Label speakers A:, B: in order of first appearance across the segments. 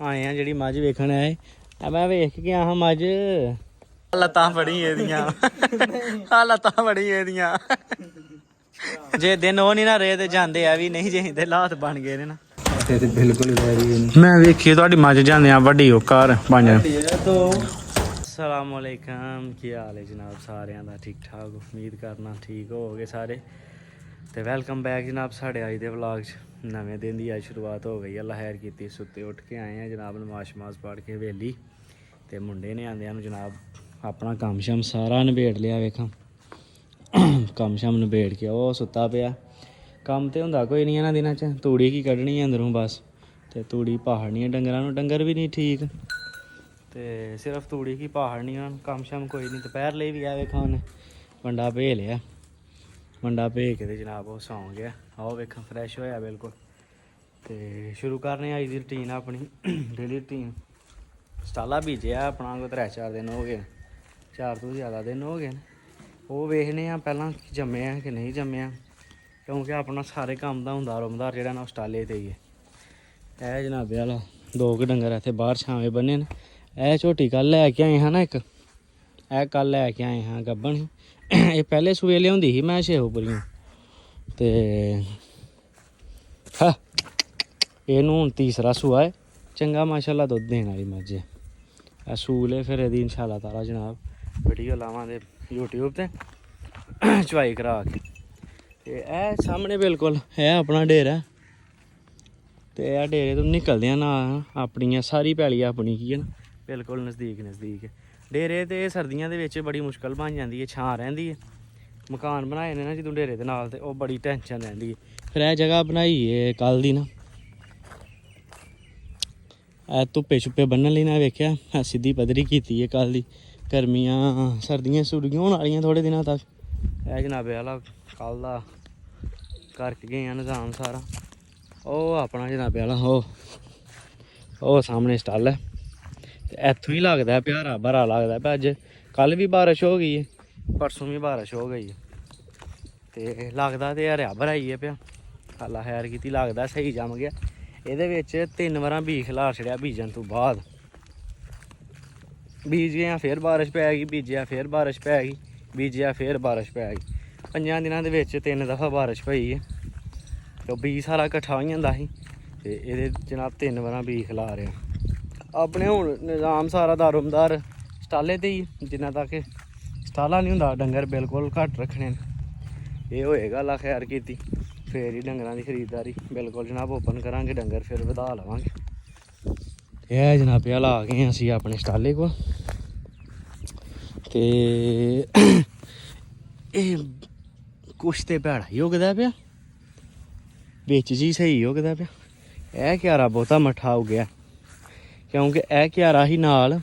A: ਆਏ ਆ ਜਿਹੜੀ ਮੱਝ ਵੇਖਣ ਆਏ ਆ। ਮੈਂ ਵੇਖ ਕੇ ਆਇਆ ਮੱਝ। ਲੱਤਾਂ ਫੜੀ ਇਹਦੀਆਂ ਆ ਲੱਤਾਂ ਫੜੀ ਇਹਦੀਆਂ। ਜੇ ਦਿਨ ਉਹ ਨਹੀਂ ਨਾ ਰਹੇ ਤੇ ਜਾਂਦੇ ਆ ਵੀ ਨਹੀਂ ਜੇ ਤੇ ਹਾਲਾਤ ਬਣ ਗਏ ਨੇ ਨਾ
B: ਤੇ ਬਿਲਕੁਲ
A: ਮੈਂ ਵੇਖੀ ਤੁਹਾਡੀ ਮੱਝ ਜਾਂਦੇ ਆ ਵੱਡੀ ਉਹ ਘਰ ਪੰਜ। ਅਸਲਾਮ ਅਲੈਕਮ, ਕੀ ਹਾਲ ਹੈ ਜਨਾਬ ਸਾਰਿਆਂ ਦਾ? ਠੀਕ ਠਾਕ ਉਮੀਦ ਕਰਨਾ ਠੀਕ ਹੋਵੋਗੇ ਸਾਰੇ। ਤੇ ਵੈਲਕਮ ਬੈਕ ਜਨਾਬ ਸਾਡੇ ਅੱਜ ਦੇ ਵਲੌਗ 'ਚ। ਨਵੇਂ ਦਿਨ ਦੀ ਅੱਜ ਸ਼ੁਰੂਆਤ ਹੋ ਗਈ। ਅੱਲਾ ਖੈਰ ਕੀਤੀ। ਸੁੱਤੇ ਉੱਠ ਕੇ ਆਏ ਆ ਜਨਾਬ, ਨਮਾਜ਼ ਸ਼ਮਾਜ਼ ਪੜ੍ਹ ਕੇ ਹਵੇਲੀ। ਤੇ ਮੁੰਡੇ ਨੇ ਆਂਦਿਆਂ ਨੂੰ ਜਨਾਬ ਆਪਣਾ ਕੰਮ ਸ਼ਮ ਸਾਰਾ ਨਿਬੇੜ ਲਿਆ। ਵੇਖਾਂ ਕੰਮ ਸ਼ਮ ਨਿਬੇੜ ਕੇ ਉਹ ਸੁੱਤਾ ਪਿਆ। ਕੰਮ ਤੇ ਹੁੰਦਾ ਕੋਈ ਨਹੀਂ ਇਹਨਾਂ ਦਿਨਾਂ 'ਚ। ਤੂੜੀ ਕੀ ਕੱਢਣੀ ਅੰਦਰੋਂ ਬਸ, ਤੇ ਤੂੜੀ ਪਾਹੜਨੀ ਹੈ ਡੰਗਰਾਂ ਨੂੰ। ਡੰਗਰ ਵੀ ਨਹੀਂ ਠੀਕ ਤੇ ਸਿਰਫ ਤੂੜੀ ਕੀ ਪਾਹੜਨੀ ਉਹਨਾਂ ਨੂੰ। ਕੰਮ ਸ਼ਮ ਕੋਈ ਨਹੀਂ। ਦੁਪਹਿਰ ਲਈ ਵੀ ਆ ਵੇਖਾਂ ਉਹਨੇ ਵੰਡਾ ਭੇ ਲਿਆ। ਵੰਡਾ ਭੇ ਕੇ ਤੇ ਜਨਾਬ ਉਹ ਸੌਂ ਗਿਆ। ਆਓ ਵੇਖਾਂ ਫਰੈਸ਼ ਹੋਇਆ ਬਿਲਕੁਲ। ਤੇ ਸ਼ੁਰੂ ਕਰਨੇ ਅੱਜ ਦੀ ਰੂਟੀਨ ਆਪਣੀ ਡੇਲੀ ਰੂਟੀਨ। ਸਟਾਲਾ ਬੀਜਿਆ ਆਪਣਾ ਕੋਈ 3-4 ਦਿਨ ਹੋ ਗਏ, 4 ਤੋਂ ਜ਼ਿਆਦਾ ਦਿਨ ਹੋ ਗਏ ਨੇ। ਉਹ ਵੇਖਦੇ ਹਾਂ ਪਹਿਲਾਂ ਜੰਮਿਆ ਕਿ ਨਹੀਂ ਜੰਮਿਆ, ਕਿਉਂਕਿ ਆਪਣਾ ਸਾਰੇ ਕੰਮ ਦਾ ਹੁੰਦਾ ਰੁਮਦਾਰ ਜਿਹੜਾ ਨਾ ਸਟਾਲੇ 'ਤੇ ਹੀ ਹੈ। ਇਹ ਜਨਾਬ ਵਾਲਾ 2 ਕੁ ਡੰਗਰ ਇੱਥੇ ਬਾਹਰ ਛਾਵੇਂ ਬੰਨੇ ਨੇ। ਇਹ ਝੋਟੀ ਕੱਲ੍ਹ ਲੈ ਕੇ ਆਏ ਹਾਂ ਨਾ ਇੱਕ, ਇਹ ਕੱਲ੍ਹ ਲੈ ਕੇ ਆਏ ਹਾਂ ਗੱਭਣ। ਇਹ ਪਹਿਲੇ ਸੂਏ ਲਿਆਉਂਦੀ ਸੀ ਮੈਂ ਸ਼ੇਖੂਪੁਰੀਆਂ। ਤੇ ਹਾਂ ਇਹਨੂੰ ਹੁਣ ਤੀਸਰਾ ਸੂਆ ਹੈ। ਚੰਗਾ ਮਾਸ਼ਾਅੱਲਾ ਦੁੱਧ ਦੇਣ ਵਾਲੀ ਮੱਝ ਹੈ। ਇਹ ਸੂਲ ਹੈ ਫਿਰ ਇਹਦੀ ਇਨਸ਼ਾਅੱਲਾ ਤਾਲਾ ਜਨਾਬ ਵੀਡੀਓ ਲਾਵਾਂਗੇ YouTube 'ਤੇ ਚਵਾਈ ਕਰਾ ਕੇ। ਤੇ ਇਹ ਸਾਹਮਣੇ ਬਿਲਕੁਲ ਹੈ ਆਪਣਾ ਡੇਰਾ। ਤੇ ਇਹ ਡੇਰੇ ਤੋਂ ਨਿਕਲਦੇ ਆ ਨਾ ਆਪਣੀਆਂ ਸਾਰੀ ਪੈਲੀ ਆਪਣੀ ਕੀ ਹੈ ਨਾ ਬਿਲਕੁਲ ਨਜ਼ਦੀਕ। ਡੇਰੇ ਤੇ ਸਰਦੀਆਂ ਦੇ ਵਿੱਚ ਬੜੀ ਮੁਸ਼ਕਿਲ ਬਣ ਜਾਂਦੀ ਹੈ, ਛਾਂ ਰਹਿੰਦੀ ਹੈ। ਮਕਾਨ ਬਣਾਏ ਨੇ ਨਾ ਜਦੋਂ ਡੇਰੇ ਦੇ ਨਾਲ, ਤੇ ਉਹ ਬੜੀ ਟੈਨਸ਼ਨ ਰਹਿੰਦੀ ਹੈ। ਫਿਰ ਇਹ ਜਗ੍ਹਾ ਬਣਾਈ ਹੈ ਕੱਲ੍ਹ ਦੀ ਨਾ, ਇਹ ਧੁੱਪੇ ਛੁੱਪੇ ਬੰਨਣ ਲਈ ਨਾ ਵੇਖਿਆ ਸਿੱਧੀ ਪੱਧਰੀ ਕੀਤੀ ਹੈ ਕੱਲ੍ਹ ਦੀ। ਗਰਮੀਆਂ ਸਰਦੀਆਂ ਸੁਰਗੀਆਂ ਹੋਣ ਵਾਲੀਆਂ ਥੋੜ੍ਹੇ ਦਿਨਾਂ ਤੱਕ। ਇਹ ਜਨਾਬੇ ਵਾਲਾ ਕੱਲ੍ਹ ਦਾ ਕਰਕੇ ਗਏ ਆ ਨਿਜ਼ਾਮ ਸਾਰਾ। ਉਹ ਆਪਣਾ ਜਨਾਬੇ ਵਾਲਾ ਉਹ ਸਾਹਮਣੇ ਸਟੱਲ ਹੈ। ਤੇ ਇੱਥੋਂ ਹੀ ਲੱਗਦਾ ਪਿਆਰਾ ਭਰਾ ਲੱਗਦਾ ਪਿਆ। ਅੱਜ ਕੱਲ੍ਹ ਵੀ ਬਾਰਿਸ਼ ਹੋ ਗਈ ਹੈ, ਪਰਸੋਂ ਵੀ ਬਾਰਿਸ਼ ਹੋ ਗਈ ਹੈ। ਤੇ ਲੱਗਦਾ ਤੇ ਹਰਿਆ ਭਰਾ ਹੀ ਹੈ ਪਿਆ। ਅੱਲਾ ਖੈਰ ਕੀਤੀ, ਲੱਗਦਾ ਸਹੀ ਜੰਮ ਗਿਆ। ਇਹਦੇ ਵਿੱਚ 3 ਵਾਰਾਂ ਬੀਜ ਖਿਲਾਰ ਛੜਿਆ ਬੀਜਣ ਤੋਂ ਬਾਅਦ। ਬੀਜ ਗਿਆ ਫਿਰ ਬਾਰਿਸ਼ ਪੈ ਗਈ, ਬੀਜਿਆ ਫਿਰ ਬਾਰਿਸ਼ ਪੈ ਗਈ, ਬੀਜਿਆ ਫਿਰ ਬਾਰਿਸ਼ ਪੈ ਗਈ। 5 ਦਿਨਾਂ ਦੇ ਵਿੱਚ 3 ਦਫਾ ਬਾਰਿਸ਼ ਪਈ ਹੈ। ਤੇ ਉਹ ਬੀਜ ਸਾਰਾ ਇਕੱਠਾ ਹੋ ਜਾਂਦਾ ਸੀ। ਤੇ ਇਹਦੇ ਜਨਾਬ 3 ਵਾਰਾਂ ਬੀਜ ਖਿਲਾ ਰਿਹਾ। ਆਪਣੇ ਹੁਣ ਨਿਜ਼ਾਮ ਸਾਰਾ ਦਾਰੋਮਦਾਰ ਸਟਾਲੇ 'ਤੇ ਹੀ, ਜਿੰਨਾ ਤੱਕ ਸਟਾਲਾ ਨਹੀਂ ਹੁੰਦਾ ਡੰਗਰ ਬਿਲਕੁਲ ਘੱਟ ਰੱਖਣੇ ਨੇ। ਇਹ ਹੋਏਗਾ ਅੱਲਾ ਖੈਰ ਕੀਤੀ ਫਿਰ ਹੀ ਡੰਗਰਾਂ ਦੀ ਖਰੀਦਦਾਰੀ ਬਿਲਕੁਲ ਜਨਾਬ ਓਪਨ ਕਰਾਂਗੇ। ਡੰਗਰ ਫਿਰ ਵਧਾ ਲਵਾਂਗੇ। ਇਹ ਜਨਾਬ ਵਾਲਾ ਆ ਗਏ ਅਸੀਂ ਆਪਣੇ ਸਟਾਲੇ ਕੋਲ। ਤੇ ਇਹ ਕੁਛ ਤੇ ਭੈੜਾ ਹੀ ਉਗਦਾ ਪਿਆ, ਵਿੱਚ ਜੀ ਸਹੀ ਉਗਦਾ ਪਿਆ। ਇਹ ਕਿਆਰਾ ਬਹੁਤਾ ਮੱਠਾ ਹੋ ਗਿਆ, ਕਿਉਂਕਿ ਇਹ ਕਿਆਰਾ ਹੀ ਨਾਲ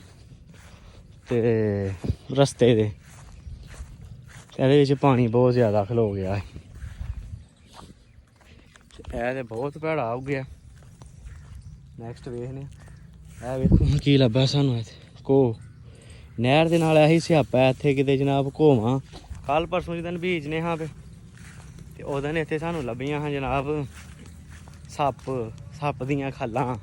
A: ਤੇ ਰਸਤੇ ਦੇ ਇਹਦੇ ਵਿੱਚ ਪਾਣੀ ਬਹੁਤ ਜ਼ਿਆਦਾ ਖਲੋ ਗਿਆ। ਇਹ ਤੇ ਬਹੁਤ ਭੈੜਾ ਹੋ ਗਿਆ। ਨੈਕਸਟ ਵੇਖਦੇ ਇਹ ਵੇਖੋ ਕੀ ਲੱਭਾ ਸਾਨੂੰ ਇੱਥੇ। ਘੋ ਨਹਿਰ ਦੇ ਨਾਲ ਇਹੀ ਸਿਆਪਾ ਇੱਥੇ ਕਿਤੇ ਜਨਾਬ ਘੋਵਾਂ। ਕੱਲ੍ਹ ਪਰਸੋਂ ਦਿਨ ਬੀਜਨੇ ਹਾਂ ਪਏ ਤੇ ਉਹ ਦਿਨ ਇੱਥੇ ਸਾਨੂੰ ਲੱਭੀਆਂ ਹਾਂ ਜਨਾਬ ਸੱਪ ਦੀਆਂ ਖਾਲਾਂ।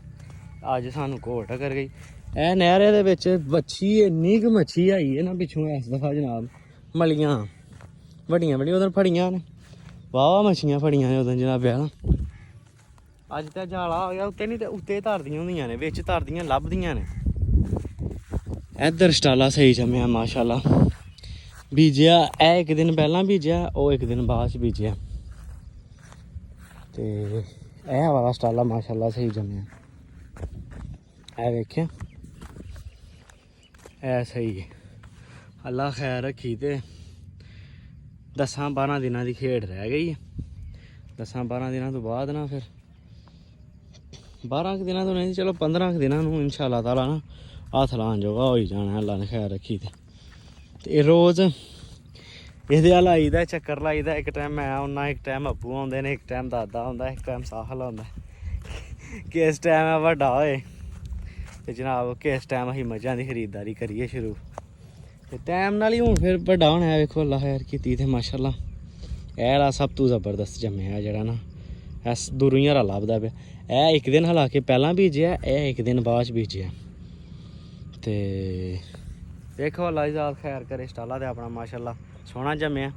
A: ਅੱਜ ਸਾਨੂੰ ਘੋ ਟੱਕਰ ਗਈ। ਇਹ ਨਹਿਰ ਦੇ ਵਿੱਚ ਮੱਛੀ ਇੰਨੀ ਕੁ ਮੱਛੀ ਆਈ ਹੈ ਨਾ ਪਿੱਛੋਂ ਇਸ ਦਫਾ ਜਨਾਬ। ਮਲੀਆਂ ਵੱਡੀਆਂ ਉਦੋਂ ਫੜੀਆਂ ਨੇ, ਵਾਹਵਾ ਮੱਛੀਆਂ ਫੜੀਆਂ ਨੇ ਉਦੋਂ ਜਨਾਬ ਨਾ। ਅੱਜ ਤਾਂ ਜਾਲਾ ਹੋ ਗਿਆ ਉੱਤੇ, ਨਹੀਂ ਤੇ ਉੱਤੇ ਧਰਦੀਆਂ ਹੁੰਦੀਆਂ ਨੇ, ਵਿੱਚ ਧਰਦੀਆਂ ਲੱਭਦੀਆਂ ਨੇ। ਇੱਧਰ ਸਟਾਲਾ ਸਹੀ ਜੰਮਿਆ ਮਾਸ਼ਾਅੱਲਾ। ਬੀਜਿਆ ਇਹ 1 ਦਿਨ ਪਹਿਲਾਂ ਬੀਜਿਆ, ਉਹ 1 ਦਿਨ ਬਾਅਦ 'ਚ ਬੀਜਿਆ। ਤੇ ਇਹ ਵਾਲਾ ਸਟਾਲਾ ਮਾਸ਼ਾਅੱਲਾ ਸਹੀ ਜੰਮਿਆ। ਇਹ ਵੇਖਿਆ ਇਹ ਸਹੀ ਹੈ। ਅੱਲਾ ਖੈਰ ਰੱਖੀ। ਤੇ 10-12 ਦਿਨਾਂ ਦੀ ਖੇਡ ਰਹਿ ਗਈ ਹੈ। 10-12 ਦਿਨਾਂ ਤੋਂ ਬਾਅਦ ਨਾ ਫਿਰ 12 ਕੁ ਦਿਨਾਂ ਤੋਂ ਨਹੀਂ, ਚਲੋ 15 ਕੁ ਦਿਨਾਂ ਨੂੰ ਇਨਸ਼ਾਅੱਲਾ ਤਾਲਾ ਨਾ ਹੱਥ ਲਾਉਣ ਜੋਗਾ ਹੋ ਹੀ ਜਾਣਾ। ਅੱਲਾ ਨੇ ਖੈਰ ਰੱਖੀ। ਤੇ ਇਹ ਰੋਜ਼ ਇਹਦੇ ਵੱਲ ਆਈਦਾ, ਚੱਕਰ ਲਾਈਦਾ। ਇੱਕ ਟਾਈਮ ਮੈਂ ਆਉਣਾ, ਇੱਕ ਟਾਈਮ ਅੱਬੂ ਆਉਂਦੇ ਨੇ, ਇੱਕ ਟਾਈਮ ਦਾਦਾ ਆਉਂਦਾ, ਇੱਕ ਟਾਈਮ ਸਾਹਿਲ ਆਉਂਦਾ। ਕਿਸ ਟਾਈਮ ਵੱਡਾ ਹੋਏ ਤੇ ਜਨਾਬ ਕਿਸ ਟਾਈਮ ਅਸੀਂ ਮੱਝਾਂ ਦੀ ਖਰੀਦਦਾਰੀ ਕਰੀਏ ਸ਼ੁਰੂ। ਤੇ ਟਾਈਮ ਨਾਲ ਹੀ ਹੁਣ ਫਿਰ ਵੱਡਾ ਹੋਣਾ। ਵੇਖੋ ਅੱਲਾ ਖੈਰ ਕੀਤੀ। ਤੇ ਮਾਸ਼ਾਅੱਲਾ ਇਹ ਵਾਲਾ ਸਭ ਤੋਂ ਜ਼ਬਰਦਸਤ ਜੰਮਿਆ ਜਿਹੜਾ ਨਾ ਐਸ ਦੂਰੋਂ ਹੀ ਹਰਾ ਲੱਭਦਾ ਪਿਆ। ਇਹ ਇੱਕ ਦਿਨ ਹਲਾ ਕੇ ਪਹਿਲਾਂ ਬੀਜਿਆ, ਇਹ ਇੱਕ ਦਿਨ ਬਾਅਦ 'ਚ ਬੀਜਿਆ। ਤੇ ਦੇਖੋ ਅੱਲਾ ਜੀ ਆਪ ਖੈਰ ਕਰੇ। ਸਟਾਲਾ ਤੇ ਆਪਣਾ ਮਾਸ਼ਾਅੱਲਾ ਸੋਹਣਾ ਜੰਮਿਆ।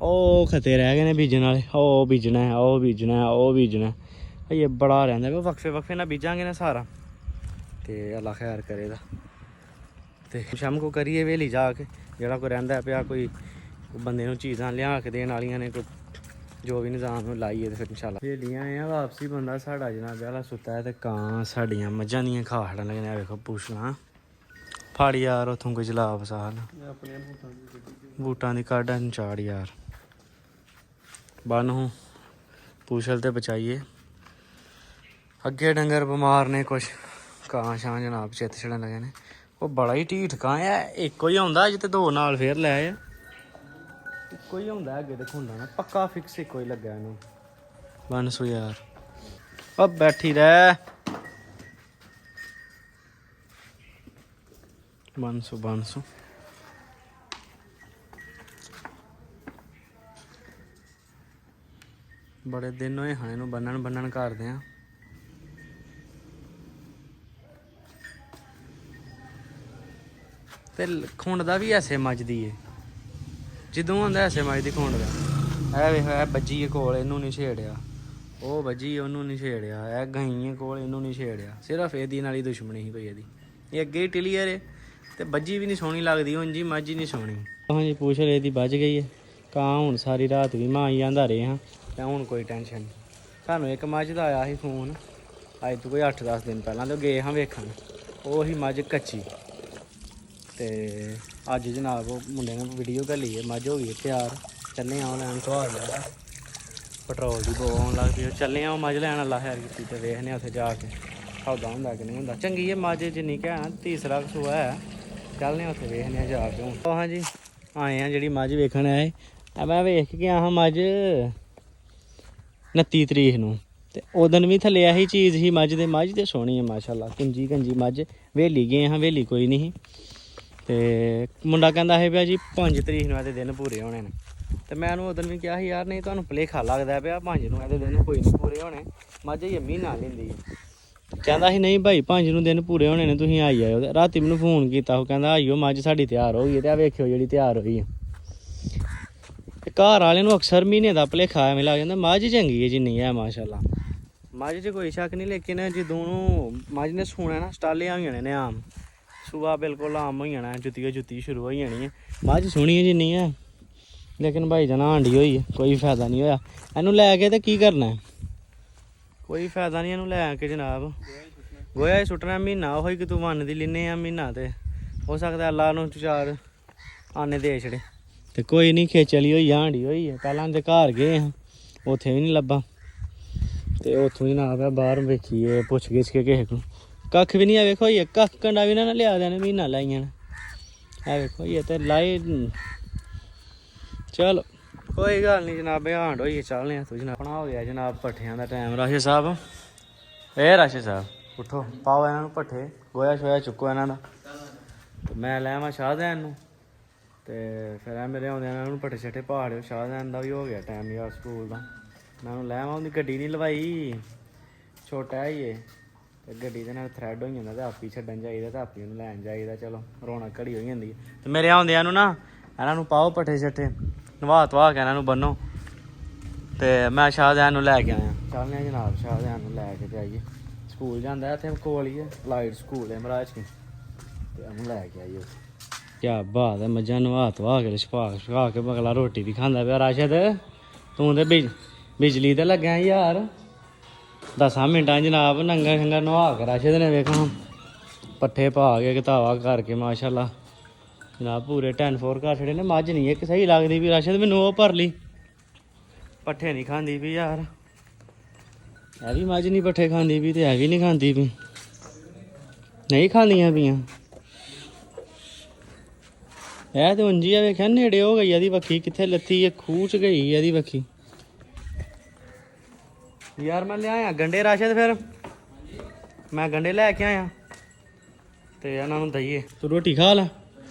A: ਉਹ ਖਤੇ ਰਹਿ ਗਏ ਨੇ ਬੀਜਣ ਵਾਲੇ, ਉਹ ਬੀਜਣਾ, ਉਹ ਬੀਜਣਾ, ਉਹ ਬੀਜਣਾ। ਇਹ ਬੜਾ ਰਹਿੰਦਾ ਵੀ ਵਕਫੇ ਵਕਫੇ ਨਾਲ ਬੀਜਾਂਗੇ ਨਾ ਸਾਰਾ। ਤੇ ਅੱਲਾ ਖੈਰ ਕਰੇਗਾ। ਤੇ ਸ਼ਾਮ ਕੋ ਕਰੀਏ ਵੇਲੀ ਜਾ ਕੇ, ਜਿਹੜਾ ਕੋਈ ਰਹਿੰਦਾ ਪਿਆ ਕੋਈ ਬੰਦੇ ਨੂੰ ਚੀਜ਼ਾਂ ਲਿਆ ਕੇ ਦੇਣ ਵਾਲੀਆਂ ਨੇ, ਕੋਈ ਜੋ ਵੀ ਨਿਜ਼ਾਮ ਨੂੰ ਲਾਈਏ ਤੇ ਫਿਰ ਇਨਸ਼ਾਅੱਲਾ ਵੇਲੀਆਂ ਆ ਵਾਪਸੀ। ਬੰਦਾ ਸਾਡਾ ਜਨਾਬ ਵਾਲਾ ਸੁੱਤਾ ਹੈ ਤੇ ਕਾਂ ਸਾਡੀਆਂ ਮੱਝਾਂ ਦੀਆਂ ਖਾੜਾਂ ਲੱਗੀਆਂ। ਵੇਖੋ ਪੁੱਛਣਾ ਫੜ ਯਾਰ ਉੱਥੋਂ ਕੋਈ ਜਲਾ ਵਸਾਲ ਬੂਟਾਂ ਦੀ ਕਾਢਾਂ ਨੂੰ ਚਾੜ ਯਾਰ। ਬੰਨ ਹੂੰ ਪੂਛਲ ਤੇ ਬਚਾਈਏ। ਅੱਗੇ ਡੰਗਰ ਬਿਮਾਰ ਨੇ ਕੁਛ, ਕਾਂ ਛਾਂ ਜਨਾਬ ਚਿੱਤ ਛੜਨ ਲੱਗੇ ਨੇ। ਉਹ ਬੜਾ ਹੀ ਢੀਠ ਕਾਂ ਆ, ਇੱਕੋ ਹੀ ਆਉਂਦਾ ਅਜੇ ਤੇ ਦੋ ਨਾਲ ਫੇਰ ਲੈ ਆ। ਇੱਕੋ ਹੀ ਹੁੰਦਾ ਅੱਗੇ ਤੇ ਖੁੰਡਾ ਨਾ ਪੱਕਾ ਫਿਕਸ ਇੱਕੋ ਹੀ ਲੱਗਾ ਇਹਨੂੰ। ਬੰਨਸੂ ਯਾਰ ਉਹ ਬੈਠੀ ਰਹਿ। ਬੰਨਸੂ ਬੰਨਸੂ ਬੜੇ ਦਿਨ ਹੋਏ ਹਨ ਇਹਨੂੰ ਬੰਨਣ ਕਰਦੇ ਆ। ਤੇ ਖੁੰਡ ਦਾ ਵੀ ਐਸੇ ਮੱਝਦੀ ਏ, ਜਦੋਂ ਆਉਂਦਾ ਐਸੇ ਮੱਝਦੀ ਖੁੰਡ ਦਾ। ਇਹ ਵੇਖ ਇਹ ਬੱਜੀ ਕੋਲ ਇਹਨੂੰ ਨਹੀਂ ਛੇੜਿਆ, ਉਹ ਬੱਜੀ ਉਹਨੂੰ ਨਹੀਂ ਛੇੜਿਆ, ਇਹ ਗਾਈਏ ਕੋਲ ਇਹਨੂੰ ਨਹੀਂ ਛੇੜਿਆ। ਸਿਰਫ ਇਹਦੀ ਨਾਲ ਹੀ ਦੁਸ਼ਮਣੀ ਸੀ ਕੋਈ ਇਹਦੀ। ਇਹ ਅੱਗੇ ਹੀ ਟਿਲੀਅਰ ਏ ਤੇ ਬੱਜੀ ਵੀ ਨਹੀਂ ਸੋਹਣੀ ਲੱਗਦੀ, ਉਂਝ ਹੀ ਮੱਝ ਹੀ ਨਹੀਂ ਸੋਹਣੀ। ਹਾਂਜੀ ਪੁੱਛ ਲਈ ਦੀ ਵੱਜ ਗਈ ਹੈ। ਕਾਂ ਹੁਣ ਸਾਰੀ ਰਾਤ ਵੀ ਮਾਂ ਹੀ ਆਂਦਾ ਰਹੇ ਹਾਂ ਤੇ ਹੁਣ ਕੋਈ ਟੈਨਸ਼ਨ ਨਹੀਂ। ਸਾਨੂੰ ਇੱਕ ਮੱਝ ਦਾ ਆਇਆ ਸੀ ਫੋਨ ਅੱਜ ਤੋਂ ਕੋਈ 8-10 ਦਿਨ ਪਹਿਲਾਂ, ਤੇ ਗਏ ਹਾਂ ਵੇਖਣ। ਉਹ ਹੀ ਮੱਝ ਕੱਚੀ। ਤੇ ਅੱਜ ਜਨਾਬ ਉਹ ਮੁੰਡੇ ਨੇ ਵੀਡੀਓ ਘੱਲੀ ਹੈ, ਮੱਝ ਹੋ ਗਈ ਤਿਆਰ। ਚੱਲੇ ਆ ਲੈਣ ਸਵਾਲ ਲਿਆ, ਪੈਟਰੋਲ ਦੀ ਬੋ ਆਉਣ ਲੱਗ ਪਈ। ਚੱਲੇ ਆ ਉਹ ਮੱਝ ਲੈਣ, ਅੱਲਾ ਖੈਰ ਕੀਤੀ। ਤੇ ਵੇਖਦੇ ਉੱਥੇ ਜਾ ਕੇ ਸੌਦਾ ਹੁੰਦਾ ਕਿ ਨਹੀਂ ਹੁੰਦਾ। ਚੰਗੀ ਹੈ ਮੱਝ ਜਿੰਨੀ ਕਹਿ ਤੀਸਰਾ ਸੂਆ ਹੈ। ਚੱਲਦੇ ਉੱਥੇ ਵੇਖਦੇ ਜਾ ਕੇ। ਹੁਣ ਹਾਂਜੀ ਆਏ ਆ ਜਿਹੜੀ ਮੱਝ ਵੇਖਣ ਆਏ। ਮੈਂ ਵੇਖ ਕੇ ਆਇਆ ਹਾਂ ਮੱਝ 29 ਤਰੀਕ ਨੂੰ, ਤੇ ਉਦਣ ਵੀ ਥੱਲੇ ਆਹੀ ਚੀਜ਼ ਸੀ ਮੱਝ ਦੇ। ਮੱਝ ਤੇ ਸੋਹਣੀ ਹੈ ਮਾਸ਼ਾਅੱਲਾ, ਕੁੰਜੀ ਕੰਜੀ ਮੱਝ। ਵੇਲੀ ਗਏ ਹਾਂ, ਵੇਲੀ ਕੋਈ ਨਹੀਂ ਸੀ। ਤੇ ਮੁੰਡਾ ਕਹਿੰਦਾ ਹੈ ਪਿਆ ਜੀ 5 ਤਰੀਕ ਨੂੰ ਇਹਦੇ ਦਿਨ ਪੂਰੇ ਹੋਣੇ ਨੇ। ਤੇ ਮੈਂ ਉਹਨੂੰ ਉਦਣ ਵੀ ਕਿਹਾ ਸੀ ਯਾਰ ਨਹੀਂ ਤੁਹਾਨੂੰ ਭੁਲੇਖਾ ਲੱਗਦਾ ਪਿਆ, 5 ਨੂੰ ਇਹਦੇ ਦਿਨ ਕੋਈ ਨਹੀਂ ਪੂਰੇ ਹੋਣੇ। ਮੱਝ ਇਹ ਮਹੀਨਾ ਲੈਂਦੀ ਹੈ। ਕਹਿੰਦਾ ਸੀ ਨਹੀਂ ਭਾਈ 5 ਨੂੰ ਦਿਨ ਪੂਰੇ ਹੋਣੇ ਨੇ, ਤੁਸੀਂ ਆਈ ਆਇਓ। ਤੇ ਰਾਤੀ ਮੈਨੂੰ ਫੋਨ ਕੀਤਾ, ਉਹ ਕਹਿੰਦਾ ਆਈਓ ਮੱਝ ਸਾਡੀ ਤਿਆਰ ਹੋ ਗਈ ਹੈ। ਤੇ ਆ ਵੇਖਿਓ ਜਿਹੜੀ ਤਿਆਰ ਹੋਈ ਹੈ। ਤੇ ਘਰ ਵਾਲਿਆਂ ਨੂੰ ਅਕਸਰ ਮਹੀਨੇ ਦਾ ਭੁਲੇਖਾ ਐਵੇਂ ਲੱਗ ਜਾਂਦਾ। ਮੱਝ ਚੰਗੀ ਹੈ ਜਿੰਨੀ ਹੈ ਮਾਸ਼ਾਅੱਲਾ, ਮੱਝ 'ਚ ਕੋਈ ਸ਼ੱਕ ਨਹੀਂ। ਲੇਕਿਨ ਜਦੋਂ ਨੂੰ ਮੱਝ ਨੇ ਸੂਣਾ ਨਾ ਸਟਾਲੇ ਹੋ ਜਾਣੇ ਨੇ ਆਮ, ਸੂਆ ਬਿਲਕੁਲ ਆਮ ਹੋ ਜਾਣਾ, ਜੁੱਤੀ ਸ਼ੁਰੂ ਹੋ ਜਾਣੀ ਹੈ। ਮੱਝ ਸੋਹਣੀ ਹੈ ਜਿੰਨੀ ਹੈ, ਲੇਕਿਨ ਭਾਈ ਜਾਨ ਆਂਡੀ ਹੋਈ ਹੈ, ਕੋਈ ਫਾਇਦਾ ਨਹੀਂ ਹੋਇਆ ਇਹਨੂੰ ਲੈ ਕੇ। ਤੇ ਕੀ ਕਰਨਾ, ਕੋਈ ਫਾਇਦਾ ਨਹੀਂ ਇਹਨੂੰ ਲੈ ਕੇ ਜਨਾਬ। ਗੋਇਆ ਹੀ ਸੁੱਟਣਾ ਮਹੀਨਾ, ਉਹੀ ਕਿ ਤੂੰ ਮੰਨ ਦੀ ਲੈਨੇ ਆ ਮਹੀਨਾ। ਤੇ ਹੋ ਸਕਦਾ ਅੱਲਾ ਨੂੰ 4 ਆਨੇ ਦੇ ਛੜੇ। ਤੇ ਕੋਈ ਨਹੀਂ ਖੇਚਲੀ ਹੋਈ ਆਂਡੀ ਹੋਈ ਹੈ। ਪਹਿਲਾਂ ਦੇ ਘਰ ਗਏ ਹਾਂ, ਉੱਥੇ ਵੀ ਨਹੀਂ ਲੱਭਾ। ਤੇ ਉੱਥੋਂ ਜਨਾਬ ਆ ਬਾਹਰ ਵੇਖੀਏ ਪੁੱਛ ਗਿੱਛ ਕੇ ਕਿਸੇ ਕੋਲ, ਕੱਖ ਵੀ ਨਹੀਂ ਆ। ਵੇਖੋ ਇਹ ਕੱਖ ਕੰਡਾ ਵੀ ਨਾ ਲਿਆ ਦੇਣੇ, ਮਹੀਨਾ ਲਾਈਆਂ ਨੇ। ਇਹ ਵੇਖੋ ਇਹ ਤੇ ਲਾਏ। ਚਲੋ ਕੋਈ ਗੱਲ ਨਹੀਂ ਜਨਾਬ, ਹਾਂਡ ਹੋਈਏ ਚੱਲਦੇ ਹਾਂ। ਤੂੰ ਜਨਾਬ ਆਪਣਾ ਹੋ ਗਿਆ ਜਨਾਬ ਭੱਠਿਆਂ ਦਾ ਟਾਈਮ। ਰਾਸ਼ਦ ਸਾਹਿਬ ਰਾਸ਼ਦ ਸਾਹਿਬ ਉੱਠੋ, ਪਾਓ ਇਹਨਾਂ ਨੂੰ ਭੱਠੇ, ਗੋਇਆ ਸ਼ੋਇਆ ਚੁੱਕੋ ਇਹਨਾਂ ਦਾ। ਤੇ ਮੈਂ ਲੈ ਆਵਾਂ ਸ਼ਾਹਜ਼ੈਨ ਨੂੰ। ਤੇ ਫਿਰ ਮੇਰੇ ਆਉਂਦੇ ਇਹਨਾਂ ਨੂੰ ਭੱਠੇ ਛੱਠੇ ਪਾ ਲਿਓ। ਸ਼ਾਹਜ਼ੈਨ ਦਾ ਵੀ ਹੋ ਗਿਆ ਟਾਈਮ ਯਾਰ ਸਕੂਲ ਦਾ। ਮੈਂ ਉਹਨੂੰ ਲੈ ਆਵਾਂ, ਉਹਦੀ ਗੱਡੀ ਨਹੀਂ ਲਵਾਈ, ਛੋਟਾ ਹੀ ਇਹ। ਤੇ ਗੱਡੀ ਦੇ ਨਾਲ ਥਰੈਡ ਹੋ ਜਾਂਦਾ, ਤੇ ਆਪੀ ਛੱਡਣ ਚਾਹੀਦਾ, ਤੇ ਆਪੀ ਉਹਨੂੰ ਲੈਣ ਚਾਹੀਦਾ। ਚਲੋ ਰੌਣਕ ਘੜੀ ਹੋ ਜਾਂਦੀ ਹੈ। ਤੇ ਮੇਰੇ ਆਉਂਦਿਆਂ ਨੂੰ ਨਾ ਇਹਨਾਂ ਨੂੰ ਪਾਓ ਭੱਠੇ ਛੱਠੇ, ਨਵਾ ਧਵਾ ਕੇ ਇਹਨਾਂ ਨੂੰ ਬੰਨੋ। ਤੇ ਮੈਂ ਸ਼ਾਹਜ਼ੈਨ ਨੂੰ ਲੈ ਕੇ ਆਇਆ। ਚੱਲਦੇ ਹਾਂ ਜਨਾਬ ਸ਼ਾਹਜ਼ੈਨ ਨੂੰ ਲੈ ਕੇ ਜਾਈਏ। ਸਕੂਲ ਜਾਂਦਾ ਇੱਥੇ ਕੋਲ ਹੀ ਹੈ, ਲਾਈਟ ਸਕੂਲ ਹੈ ਮਹਾਰਾਜ ਕੀ। ਤੇ ਉਹਨੂੰ ਲੈ ਕੇ ਆਈਏ। ਕਿਆ ਬਾਤ ਹੈ, ਮੱਝਾਂ ਨਵਾ ਧਵਾ ਕੇ ਛਪਾ ਕੇ ਅਗਲਾ ਰੋਟੀ ਵੀ ਖਾਂਦਾ ਪਿਆ। ਰਾਸ਼ਦ ਤੂੰ ਤੇ ਬਿਜਲੀ ਤੇ ਲੱਗਿਆ ਯਾਰ। 10 ਮਿੰਟਾਂ ਜਨਾਬ ਨੰਗਾ ਸ਼ੰਗਾ ਨਵਾ ਕੇ ਰਾਸ਼ਦ ਨੇ ਵੇਖਾਂ ਪੱਠੇ ਪਾ ਕੇ ਘਤਾਵਾ ਕਰਕੇ ਮਾਸ਼ਾਅੱਲਾ ਜਨਾਬ ਪੂਰੇ 10-4 ਘਰ ਛੜੇ ਨੇ। ਮੱਝ ਨਹੀਂ ਇੱਕ ਸਹੀ ਲੱਗਦੀ ਵੀ ਰਾਸ਼ਦ ਮੈਨੂੰ, ਉਹ ਭਰ ਲਈ ਪੱਠੇ ਨਹੀਂ ਖਾਂਦੀ ਵੀ ਯਾਰ। ਇਹ ਵੀ ਮੱਝ ਨਹੀਂ ਪੱਠੇ ਖਾਂਦੀ ਵੀ, ਤੇ ਇਹ ਵੀ ਨਹੀਂ ਖਾਂਦੀ ਵੀ, ਨਹੀਂ ਖਾਂਦੀਆਂ ਪਈਆਂ। ਇਹ ਤੇ ਉਂਝ ਹੀ ਆ, ਵੇਖਿਆ ਨੇੜੇ ਹੋ ਗਈ ਇਹਦੀ ਵੱਖੀ, ਕਿੱਥੇ ਲੱਥੀ ਹੈ, ਖੂਹ ਚ ਗਈ ਇਹਦੀ ਵੱਖੀ ਯਾਰ। ਮੈਂ ਲਿਆਇਆ ਗੰਡੇ ਰਾਸ਼ਦ, ਫਿਰ ਮੈਂ ਗੰਡੇ ਲੈ ਕੇ ਆਇਆ ਤੇ ਇਹਨਾਂ ਨੂੰ ਦਈਏ। ਤੂੰ ਰੋਟੀ ਖਾ ਲੈ।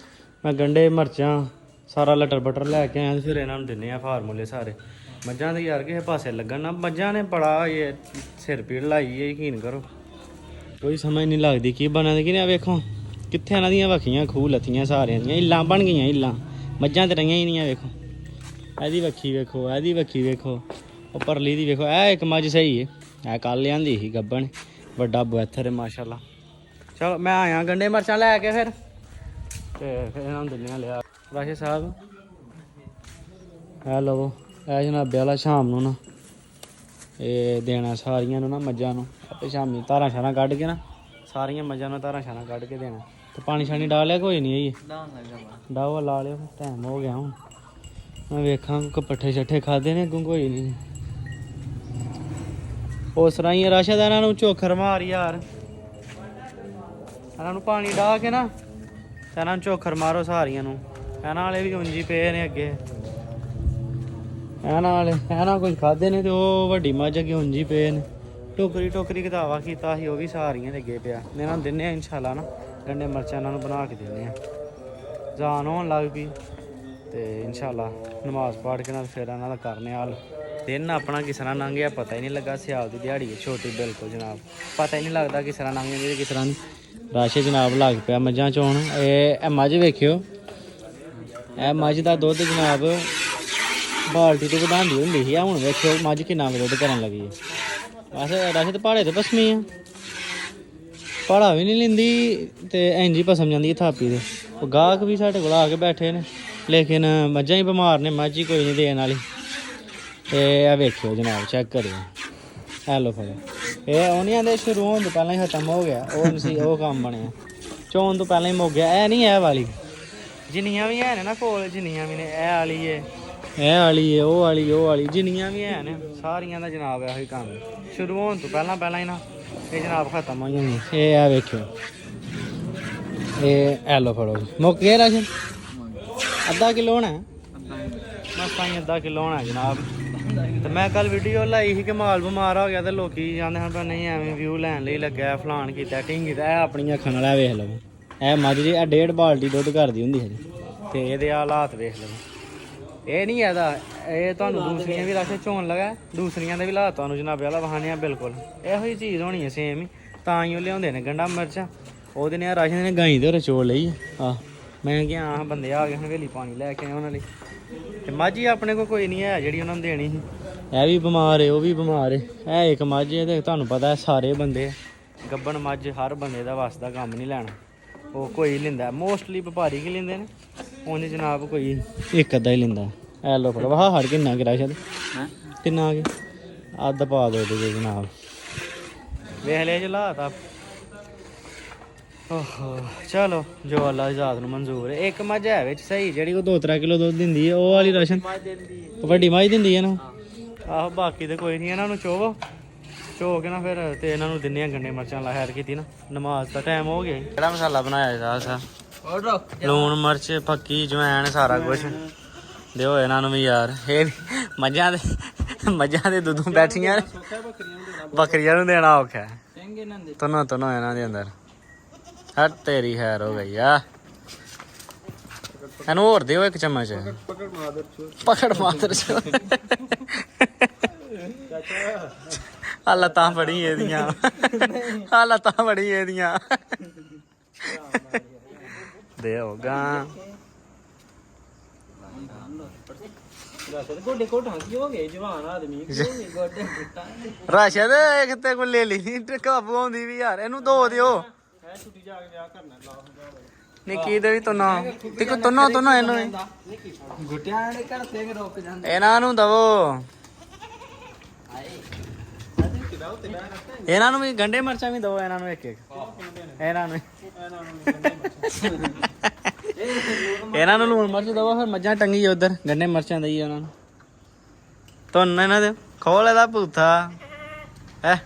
A: ਮੈਂ ਗੰਡੇ ਮਿਰਚਾਂ ਸਾਰਾ ਲਟਰ ਬਟਰ ਲੈ ਕੇ ਆਇਆ, ਫਿਰ ਇਹਨਾਂ ਨੂੰ ਦਿੰਦੇ ਆ ਫਾਰਮੂਲੇ ਸਾਰੇ। ਮੱਝਾਂ ਦੇ ਯਾਰ ਕਿਸੇ ਪਾਸੇ ਲੱਗਣ ਨਾ, ਮੱਝਾਂ ਨੇ ਬੜਾ ਇਹ ਸਿਰ ਪੀੜ ਲਾਈ ਹੈ, ਯਕੀਨ ਕਰੋ। ਕੋਈ ਸਮਝ ਨਹੀਂ ਲੱਗਦੀ ਕੀ ਬਣਿਆ ਤੇ ਕੀ ਨਹੀਂ। ਵੇਖੋ ਕਿੱਥੇ ਇਹਨਾਂ ਦੀਆਂ ਵੱਖੀਆਂ ਖੂਹ ਲੱਥੀਆਂ ਸਾਰਿਆਂ ਦੀਆਂ, ਇੱਲਾਂ ਬਣ ਗਈਆਂ ਇੱਲਾਂ। ਮੱਝਾਂ ਤੇ ਰਹੀਆਂ ਹੀ ਨਹੀਂ ਆ। ਵੇਖੋ ਇਹਦੀ ਵੱਖੀ ਵੇਖੋ, ਇਹਦੀ ਵੱਖੀ ਵੇਖੋ, ਉਹ ਪਰਲੀ ਦੀ ਵੇਖੋ। ਇਹ ਇੱਕ ਮੱਝ ਸਹੀ ਹੈ, ਇਹ ਕੱਲ੍ਹ ਲਿਆਂਦੀ ਸੀ ਗੱਭਣ, ਵੱਡਾ ਬਵੈਥਰ ਹੈ ਮਾਸ਼ਾਅੱਲਾ। ਚਲੋ ਮੈਂ ਆਇਆ ਗੰਡੇ ਮਿਰਚਾਂ ਲੈ ਕੇ ਫਿਰ ਫਿਰ ਇਹਨਾਂ ਨੂੰ ਦਿੰਦੇ ਲਿਆ। ਰਾਸ਼ਦ ਸਾਹਿਬ ਹੈ ਲਵੋ, ਇਹ ਜਨਾਬੇ ਵਾਲਾ ਸ਼ਾਮ ਨੂੰ ਨਾ ਇਹ ਦੇਣਾ ਸਾਰੀਆਂ ਨੂੰ ਨਾ ਮੱਝਾਂ ਨੂੰ। ਆਪੇ ਸ਼ਾਮੀ ਧਾਰਾਂ ਸ਼ਾਰਾਂ ਕੱਢ ਕੇ ਨਾ ਸਾਰੀਆਂ ਮੱਝਾਂ ਨੂੰ ਧਾਰਾਂ ਸ਼ਾਰਾਂ ਕੱਢ ਕੇ ਦੇਣਾ। ਤੇ ਪਾਣੀ ਛਾਣੀ ਡਾਲ ਲਿਆ ਕੋਈ ਨਹੀਂ ਇਹ ਡਾਓ ਲਾ ਲਿਓ, ਟਾਈਮ ਹੋ ਗਿਆ ਹੁਣ। ਮੈਂ ਵੇਖਾਂ ਕੋਈ ਪੱਠੇ ਛੱਠੇ ਖਾਦੇ ਨੇ ਅੱਗੋਂ ਕੋਈ ਨਹੀਂ। ਉਸ ਤਰ੍ਹਾਂ ਹੀ ਰਾਸ਼ਦ ਇਹਨਾਂ ਨੂੰ ਝੋਖਰ ਮਾਰ ਯਾਰ, ਇਹਨਾਂ ਨੂੰ ਪਾਣੀ ਡਾਹ ਕੇ ਨਾ ਤੇ ਇਹਨਾਂ ਨੂੰ ਝੋਖਰ ਮਾਰੋ ਸਾਰੀਆਂ ਨੂੰ। ਇਹਨਾਂ ਵਾਲੇ ਵੀ ਉਂਝ ਹੀ ਪਏ ਨੇ ਅੱਗੇ, ਇਹਨਾਂ ਕੁਝ ਖਾਦੇ ਨੇ ਤੇ ਉਹ ਵੱਡੀ ਮੱਝ ਅੱਗੇ ਉਂਝ ਹੀ ਪਏ ਨੇ। ਟੋਕਰੀ ਕਦਾਵਾ ਕੀਤਾ ਸੀ, ਉਹ ਵੀ ਸਾਰੀਆਂ ਦੇ ਅੱਗੇ ਪਿਆ। ਇਹਨਾਂ ਨੂੰ ਦਿੰਦੇ ਆ ਇਨਸ਼ਾਅੱਲਾ ਨਾ ਗੰਡੇ ਮਿਰਚਾਂ ਇਹਨਾਂ ਨੂੰ ਬਣਾ ਕੇ ਦਿੰਦੇ ਆ। ਜਾਨ ਹੋਣ ਲੱਗ ਪਈ ਤੇ ਇਨਸ਼ਾਅੱਲਾ ਨਮਾਜ਼ ਪੜ੍ਹ ਕੇ ਨਾਲ ਫਿਰ ਇਹਨਾਂ ਦਾ ਕਰਨੇ ਹਾਲ। ਦਿਨ ਆਪਣਾ ਕਿਸ ਤਰ੍ਹਾਂ ਲੰਘ ਗਿਆ ਪਤਾ ਹੀ ਨਹੀਂ ਲੱਗਾ। ਸਿਆਲ ਦੀ ਦਿਹਾੜੀ ਹੈ ਛੋਟੀ ਬਿਲਕੁਲ ਜਨਾਬ, ਪਤਾ ਹੀ ਨਹੀਂ ਲੱਗਦਾ ਕਿਸ ਤਰ੍ਹਾਂ ਲੰਘ ਜਾਂਦੀ ਕਿਸ ਤਰ੍ਹਾਂ ਨਹੀਂ। ਰਾਸ਼ੇ ਜਨਾਬ ਲੱਗ ਪਿਆ ਮੱਝਾਂ ਚੋਣ। ਇਹ ਮੱਝ ਵੇਖਿਓ, ਇਹ ਮੱਝ ਦਾ ਦੁੱਧ ਜਨਾਬ ਬਾਲਟੀ ਤੋਂ ਵਧਾਉਂਦੀ ਹੁੰਦੀ ਸੀ, ਹੁਣ ਵੇਖਿਓ ਮੱਝ ਕਿੰਨਾ ਦੁੱਧ ਕਰਨ ਲੱਗੀ ਹੈ। ਬਸ ਰਾਸ਼ੇ ਤੇ ਪਹਾੜੇ ਤੇ ਪਸਮੀ ਆ, ਪਹਾੜਾ ਵੀ ਨਹੀਂ ਲੈਂਦੀ ਤੇ ਇੰਝ ਹੀ ਪਸਮ ਜਾਂਦੀ ਹੈ ਥਾਪੀ ਦੇ। ਉਹ ਗਾਹਕ ਵੀ ਸਾਡੇ ਕੋਲ ਆ ਕੇ ਬੈਠੇ ਨੇ, ਲੇਕਿਨ ਮੱਝਾਂ ਹੀ ਬਿਮਾਰ ਨੇ, ਮੱਝ ਹੀ ਕੋਈ ਨਹੀਂ ਦੇਣ ਵਾਲੀ। ਤੇ ਇਹ ਵੇਖਿਓ ਜਨਾਬ, ਚੈੱਕ ਕਰਿਓ। ਹੈਲੋ ਫੜੋ, ਇਹ ਉਹ ਨਹੀਂ ਆਂਦੇ ਸ਼ੁਰੂ ਹੋਣ ਤੋਂ ਪਹਿਲਾਂ ਹੀ ਖਤਮ ਹੋ ਗਿਆ, ਉਹ ਨਹੀਂ ਸੀ ਉਹ ਕੰਮ ਬਣਿਆ, ਚੋਣ ਤੋਂ ਪਹਿਲਾਂ ਹੀ ਮੁੱਕ ਗਿਆ। ਇਹ ਨਹੀਂ ਇਹ ਵਾਲੀ, ਜਿੰਨੀਆਂ ਵੀ ਹੈ ਨੇ ਨਾ ਕੋਲ, ਜਿੰਨੀਆਂ ਵੀ ਨੇ ਇਹ ਵਾਲੀ ਏ, ਇਹ ਵਾਲੀ ਏ, ਉਹ ਵਾਲੀ ਜਿੰਨੀਆਂ ਵੀ ਹੈ ਨੇ ਸਾਰੀਆਂ ਦਾ ਜਨਾਬ ਇਹੋ ਹੀ ਕੰਮ। ਸ਼ੁਰੂ ਹੋਣ ਤੋਂ ਪਹਿਲਾਂ ਹੀ ਨਾ ਇਹ ਜਨਾਬ ਖਤਮ ਹੋ ਜਾਂਦੀ। ਇਹ ਆ ਵੇਖਿਓ, ਇਹ ਹੈਲੋ ਫੜੋ ਜੀ, ਮੁੱਕ ਗਿਆ ਰਾਸ਼ਨ। ਅੱਧਾ ਕਿਲੋ ਹੋਣਾ, ਮਸਾਂ ਹੀ ਅੱਧਾ ਕਿਲੋ ਹੋਣਾ ਜਨਾਬ। ਤੇ ਮੈਂ ਕੱਲ ਵੀਡੀਓ ਲਾਈ ਸੀ ਕਿ ਮਾਲ ਬਿਮਾਰ ਹੋ ਗਿਆ ਤੇ ਲੋਕੀ ਜਾਂਦੇ ਹਨ ਪਰ ਨਹੀਂ ਐਵੇਂ ਵਿਊ ਲੈਣ ਲਈ ਲੱਗਿਆ, ਫਲਾਣ ਕੀਤਾ ਢਿੰਗ ਕੀਤਾ। ਇਹ ਆਪਣੀਆਂ ਅੱਖਾਂ ਨਾਲ ਵੇਖ ਲਓ, ਇਹ ਮੱਝ ਜੀ ਇਹ 1.5 ਬਾਲਟੀ ਦੁੱਧ ਕਰਦੀ ਹੁੰਦੀ ਹੈ ਤੇ ਇਹਦੇ ਹਾਲਾਤ ਵੇਖ ਲਓ। ਇਹ ਨਹੀਂ ਇਹਦਾ, ਇਹ ਤੁਹਾਨੂੰ ਦੂਸਰੀਆਂ ਵੀ ਰਾਸ਼ਨ ਝੋਣ ਲਗਾ, ਦੂਸਰੀਆਂ ਦੇ ਵੀ ਹਾਲਾਤ ਤੁਹਾਨੂੰ ਜਨਾਬੇ ਵਾਲਾ ਵਹਾਨੇ ਆ ਬਿਲਕੁਲ ਇਹੋ ਹੀ ਚੀਜ਼ ਹੋਣੀ ਹੈ ਸੇਮ ਹੀ। ਤਾਂ ਹੀ ਉਹ ਲਿਆਉਂਦੇ ਨੇ ਗੰਡਾ ਮਿਰਚਾਂ। ਉਹਦੇ ਨੇ ਰਾਸ਼ਨ ਨੇ ਗਾਈ ਦੇ ਰਚੋੜ ਲਈ ਆ। ਮੈਂ ਕਿਹਾ ਹਾਂ ਬੰਦੇ ਆ ਗਏ ਹਵੇਲੀ ਪਾਣੀ ਲੈ ਕੇ ਆਏ ਉਹਨਾਂ ਲਈ। ਤੇ ਮੱਝ ਹੀ ਆਪਣੇ ਕੋਲ ਕੋਈ ਨਹੀਂ ਹੈ ਜਿਹੜੀ ਉਹਨਾਂ ਨੂੰ ਦੇਣੀ ਸੀ। ਇਹ ਵੀ ਬਿਮਾਰ ਹੈ, ਉਹ ਵੀ ਬਿਮਾਰ ਹੈ। ਇਹ ਇੱਕ ਮੱਝ ਹੈ ਤੇ ਤੁਹਾਨੂੰ ਪਤਾ ਸਾਰੇ ਬੰਦੇ ਗੱਬਣ ਮੱਝ ਹਰ ਬੰਦੇ ਦਾ ਵੱਸ ਦਾ ਕੰਮ ਨਹੀਂ ਲੈਣਾ, ਉਹ ਕੋਈ ਲੈਂਦਾ। ਮੋਸਟਲੀ ਵਪਾਰੀ ਕੀ ਲੈਂਦੇ ਨੇ, ਉਂਝ ਜਨਾਬ ਕੋਈ ਇੱਕ ਅੱਧਾ ਹੀ ਲੈਂਦਾ। ਐ ਲੋ ਫੜੋ ਵਾਹ ਹੜ ਕਿੰਨਾ ਕਿ ਰਾਸ਼ਦ ਕਿੰਨਾ ਕਿ ਅੱਧ ਪਾ ਦਿਓ ਜੀ ਜਨਾਬ, ਵੇਖ ਲਿਆ ਜੀ ਹਾਲਾਤ ਆ। ਓਹੋ ਚਲੋ ਜੋ ਅੱਲਾ ਇਜਾਜ਼ਤ ਨੂੰ ਮਨਜ਼ੂਰ ਹੈ। ਇੱਕ ਮੱਝ ਹੈ ਵਿੱਚ ਸਹੀ ਜਿਹੜੀ ਉਹ 2-3 ਕਿਲੋ ਦੁੱਧ ਦਿੰਦੀ ਹੈ, ਉਹ ਵਾਲੀ ਰਾਸ਼ਨ ਵੱਡੀ ਮੱਝ ਦਿੰਦੀ ਹੈ ਨਾ। ਆਹੋ ਬਾਕੀ ਤੇ ਕੋਈ ਨਹੀਂ। ਇਹਨਾਂ ਨੂੰ ਚੋਵੋ, ਚੋ ਕੇ ਨਾ ਫਿਰ ਤੇ ਇਹਨਾਂ ਨੂੰ ਦਿੰਨੇ ਆ ਗੰਡੇ ਮਿਰਚਾਂ ਲਾ ਹੈਰ ਕੀਤੀ ਨਾ। ਨਮਾਜ਼ ਦਾ ਟਾਈਮ ਹੋ ਗਿਆ। ਕਿਹੜਾ ਮਸਾਲਾ ਬਣਾਇਆ ਸਾ ਲੂਣ ਮਿਰਚ ਪੱਕੀ ਜਵੈਣ ਸਾਰਾ ਕੁਛ ਦਿਓ ਇਹਨਾਂ ਨੂੰ ਵੀ ਯਾਰ। ਇਹ ਮੱਝਾਂ ਦੇ ਦੁੱਧੋਂ ਬੈਠੀਆਂ ਬੱਕਰੀਆਂ ਨੂੰ ਦੇਣਾ ਔਖਾ ਹੈ। ਤੁਨੋ ਇਹਨਾਂ ਦੇ ਅੰਦਰ ਹਟ ਤੇਰੀ ਖੈਰ ਹੋ ਗਈ ਆ। ਇਹਨੂੰ ਹੋਰ ਦਿਓ ਇੱਕ ਚਮਚ, ਪਕੜ ਮਾਦਰ ਚ ਆ ਲੱਤਾਂ ਫੜੀ ਇਹਦੀਆਂ, ਆ ਲੱਤਾਂ ਫੜੀ ਇਹਦੀਆਂ ਦੇਓਗਾ। ਰਾਸ਼ਦ ਕਿਤੇ ਕੋਈ ਲੈ ਲਈ ਕਾਬੂ ਆਉਂਦੀ ਵੀ ਯਾਰ, ਇਹਨੂੰ ਦੋ ਦਿਓ। ਨਿੱਕੀ ਦੇ ਵੀ ਤੁਨਾ ਤੁਨਾ ਇਹਨੂੰ ਇਹਨਾਂ ਨੂੰ ਦਵੋ। ਇਹਨਾਂ ਨੂੰ ਵੀ ਗੰਡੇ ਮਿਰਚਾਂ ਵੀ ਦਵੋ, ਇਹਨਾਂ ਨੂੰ ਇੱਕ ਇਹਨਾਂ ਨੂੰ ਇਹਨਾਂ ਨੂੰ ਲੂਣ ਮਿਰਚ ਦਵੋ। ਫਿਰ ਮੱਝਾਂ ਟੰਗੀ ਉਧਰ ਗੰਡੇ ਮਿਰਚਾਂ ਦਈ ਉਹਨਾਂ ਨੂੰ। ਤੁਹਾਨੂੰ ਇਹਨਾਂ ਦੇ ਖੋਲ ਇਹਦਾ ਭੂਥਾ ਹੈ।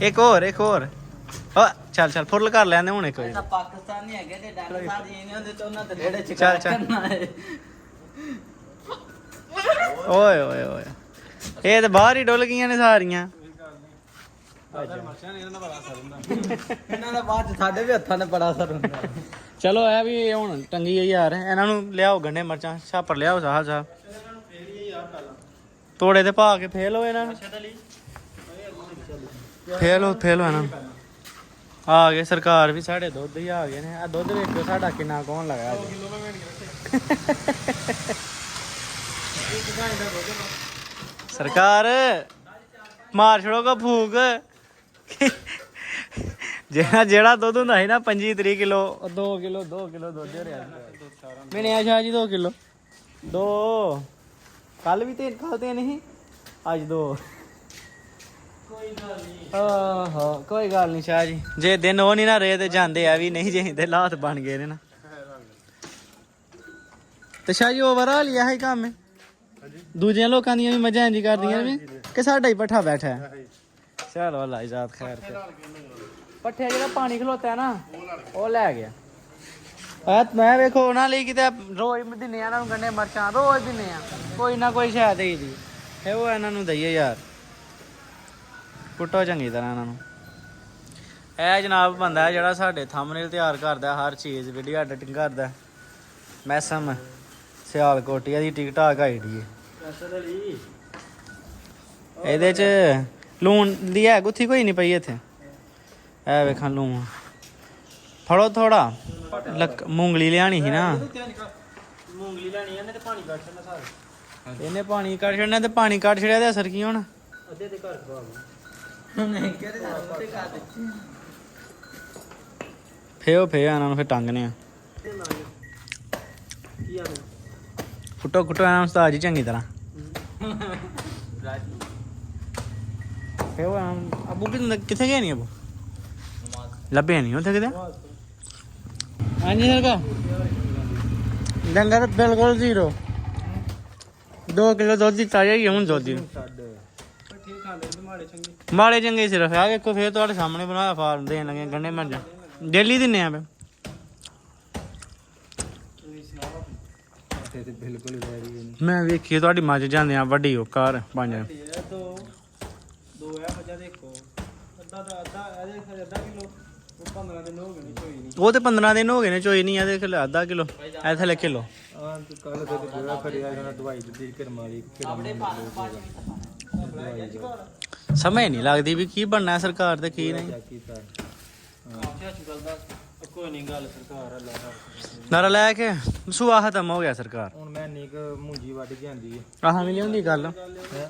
A: ਇੱਕ ਹੋਰ ਚੱਲ ਫੁੱਲ ਕਰ ਲੈਂਦੇ ਹੁਣ। ਇੱਕ
B: ਪਾਕਿਸਤਾਨੀ ਹੈਗੇ ਤੇ ਡਾਕਟਰ ਸਾਹਿਬ ਜੀ ਨੇ ਉਹਦੇ ਤੋਂ ਉਹਨਾਂ ਦੇ ਜਿਹੜੇ
A: ਚੱਲ ਓਏ ਇਹ ਤੇ ਬਾਹਰ ਹੀ ਡੁੱਲ ਗਈਆਂ ਨੇ ਸਾਰੀਆਂ।
B: ਇਹਨਾਂ ਦਾ ਬਾਅਦ ਸਾਡੇ ਵੀ ਹੱਥਾਂ ਨੇ ਬੜਾ ਅਸਰ ਹੁੰਦਾ।
A: ਚਲੋ ਇਹ ਵੀ ਹੁਣ ਟੰਗੀ ਹੈ ਯਾਰ। ਇਹਨਾਂ ਨੂੰ ਲਿਆਓ ਗੰਡੇ ਮਿਰਚਾਂ, ਛਾਪਰ ਲਿਆਓ ਸਾਹਿਬ। ਤੋੜੇ ਤੇ ਪਾ ਕੇ ਫੇਲ ਹੋ ਇਹਨਾਂ ਨੂੰ ਫੇਲ ਹੋ ਇਹਨਾਂ ਨੂੰ ਆ ਗਏ ਸਰਕਾਰ ਵੀ ਸਾਡੇ ਦੁੱਧ ਹੀ ਆ ਗਏ ਨੇ ਆ ਦੁੱਧ ਵੇਖੋ ਸਾਡਾ ਕਿੰਨਾ ਕੌਣ ਲਗਾ ਸਰਕਾਰ ਮਾਰ ਛੜੋ ਕੋ ਫੂਕ ਜਿਹੜਾ ਦੁੱਧ ਹੁੰਦਾ ਸੀ ਨਾ 25-30 ਕਿਲੋ 2 ਕਿਲੋ ਦੁੱਧ ਰਿਹਾ ਮੈਨੇ ਆ ਸ਼ਾਹ ਜੀ 2 ਕਿਲੋ 2 ਕੱਲ ਵੀ ਕੱਲ ਤੇ ਨਹੀਂ ਅੱਜ 2 ਕੋਈ ਗੱਲ ਨਹੀਂ ਸ਼ਾਹ ਜੀ ਜੇ ਦਿਨ ਉਹ ਨਹੀਂ ਨਾ ਰਹੇ ਤੇ ਜਾਂਦੇ ਆ ਵੀ ਨਹੀਂ ਜੇ ਤੇ ਲਾਤ ਬਣ ਗਏ ਨੇ ਨਾ ਤੇ ਸ਼ਾਹ ਜੀ ਓਵਰਆਲ ਹੀ ਆਹੀ ਕੰਮ ਹੈ ਦੂਜਿਆਂ ਲੋਕਾਂ ਦੀਆਂ ਵੀ ਮੱਝਾਂ ਇੰਜ ਕਰਦੀਆਂ ਵੀ ਕਿ ਸਾਡਾ ਹੀ ਪੱਠਾ ਬੈਠਾ ਹੈ ਚਲੋ ਅੱਲਾ ਇਜਾਜ਼ਤ ਖੈਰ ਤੇ ਪੱਠੇ ਜਿਹੜਾ ਪਾਣੀ ਖਲੋਤਾ ਨਾ ਉਹ ਲੈ ਗਿਆ ਮੈਂ ਵੇਖੋ ਉਹਨਾਂ ਲਈ ਕਿਤੇ ਰੋਜ਼ ਦਿੰਨੇ ਆ ਇਹਨਾਂ ਨੂੰ ਗੰਢੇ ਮਿਰਚਾਂ ਰੋਜ਼ ਦਿੰਨੇ ਆ ਕੋਈ ਨਾ ਕੋਈ ਸ਼ਾਇਦ ਦੇਈ ਦੀ ਇਹ ਉਹ ਇਹਨਾਂ ਨੂੰ ਦਈਏ ਯਾਰ ਕੁੱਟੋ ਚੰਗੀ ਤਰ੍ਹਾਂ ਇਹਨਾਂ ਨੂੰ ਇਹ ਜਨਾਬ ਬੰਦਾ ਜਿਹੜਾ ਸਾਡੇ ਥੰਬਨੇਲ ਤਿਆਰ ਕਰਦਾ ਹਰ ਚੀਜ਼ ਵੀਡੀਓ ਐਡੀਟਿੰਗ ਕਰਦਾ ਮੈਸਮ ਸਿਆਲਕੋਟੀਆ ਦੀ ਟਿਕਟਾਕ ਆਈਡੀ ਹੈ ਇਹਦੇ ਚ ਲੂਣ ਦੀ ਹੈ ਗੁੱਥੀ ਕੋਈ ਨਹੀਂ ਪਈ ਇੱਥੇ ਇਹ ਵੇਖਾਂ ਲੂਣ ਫੜੋ ਥੋੜਾ ਮੂੰਗਲੀ ਲਿਆਣੀ ਸੀ ਨਾ ਮੂੰਗਲੀ ਲੈਣੀ ਇਹਨੇ ਤੇ ਪਾਣੀ ਕੱਢ ਛੱਡਣਾ ਸਾਰਾ ਇਹਨੇ ਪਾਣੀ ਕੱਢ ਛੱਡਣਾ ਤੇ ਪਾਣੀ ਕੱਢ ਛੜਿਆ ਤੇ ਅਸਰ ਕੀ ਹੋਣਾ ਅੱਧੇ ਤੇ ਘਰ ਖਵਾ ਨਹੀਂ ਕਿਹੜੇ ਦਾ ਉੱਤੇ ਕਰ ਦਿੱਤੀ ਫੇਓ ਇਹਨਾਂ ਨੂੰ ਫੇ ਟੰਗਨੇ ਆ ਫੁੱਟੋ ਇਹਨਾਂ ਨੂੰ ਉਸਤਾਦ ਜੀ ਚੰਗੀ ਤਰ੍ਹਾਂ ਫੇਓ ਅਬੂ ਕਿੱਥੇ ਗਏ ਨਹੀਂ ਅਬੂ ਲੱਭੇ ਨਹੀਂ ਉੱਥੇ ਕਿਤੇ ਹਾਂਜੀ ਸਰਕਾ ਡੰਗਰ ਬਿਲਕੁਲ 0 2 ਕਿਲੋ ਦੁੱਧ ਦਿੱਤਾ ਜਾਈ ਹੁਣ ਦੁੱਧ ਦੀ ਮਾੜੇ ਚੰਗੇ ਸਿਰਫ ਆ ਵੇਖੋ ਫੇਰ ਤੁਹਾਡੇ ਸਾਹਮਣੇ ਬਣਾਇਆ ਫਾਰਮ ਦੇਣ ਲੱਗੇ ਗੰਢੇ ਮਰਜਾਂ ਡੇਲੀ ਦਿੰਨੇ ਆ ਮੈਂ ਵੇਖੀ ਤੁਹਾਡੀ ਮੱਝ ਜਾਂਦੇ ਆ ਵੱਡੀ ਉਹ ਕਾਰ 5 ਉਹ ਤੇ 15 ਦਿਨ ਹੋ ਗਏ ਨੇ ਚੋਈ ਨਹੀਂ ਆ ਦੇਖ ਲੈ ਅੱਧਾ ਕਿਲੋ ਐ ਥੱਲੇ ਕਿਲੋ ਸਮਝ ਨਹੀਂ ਲੱਗਦੀ ਵੀ ਕੀ ਬਣਨਾ ਸਰਕਾਰ ਤੇ ਕੀ ਨਹੀਂ ਕੋਈ ਨਹੀਂ ਗੱਲ ਸਰਕਾਰ ਨਾਰਾ ਲੈ ਕੇ ਸੁਆ ਖਤਮ ਹੋ ਗਿਆ ਸਰਕਾਰ ਹੁਣ ਮੈਂ ਨੀਕ ਮੂੰਜੀ ਵੱਢ ਕੇ ਆਂਦੀ ਹੈ ਆਹਾਂ ਵੀ ਲਿਆਉਂਦੀ ਗੱਲ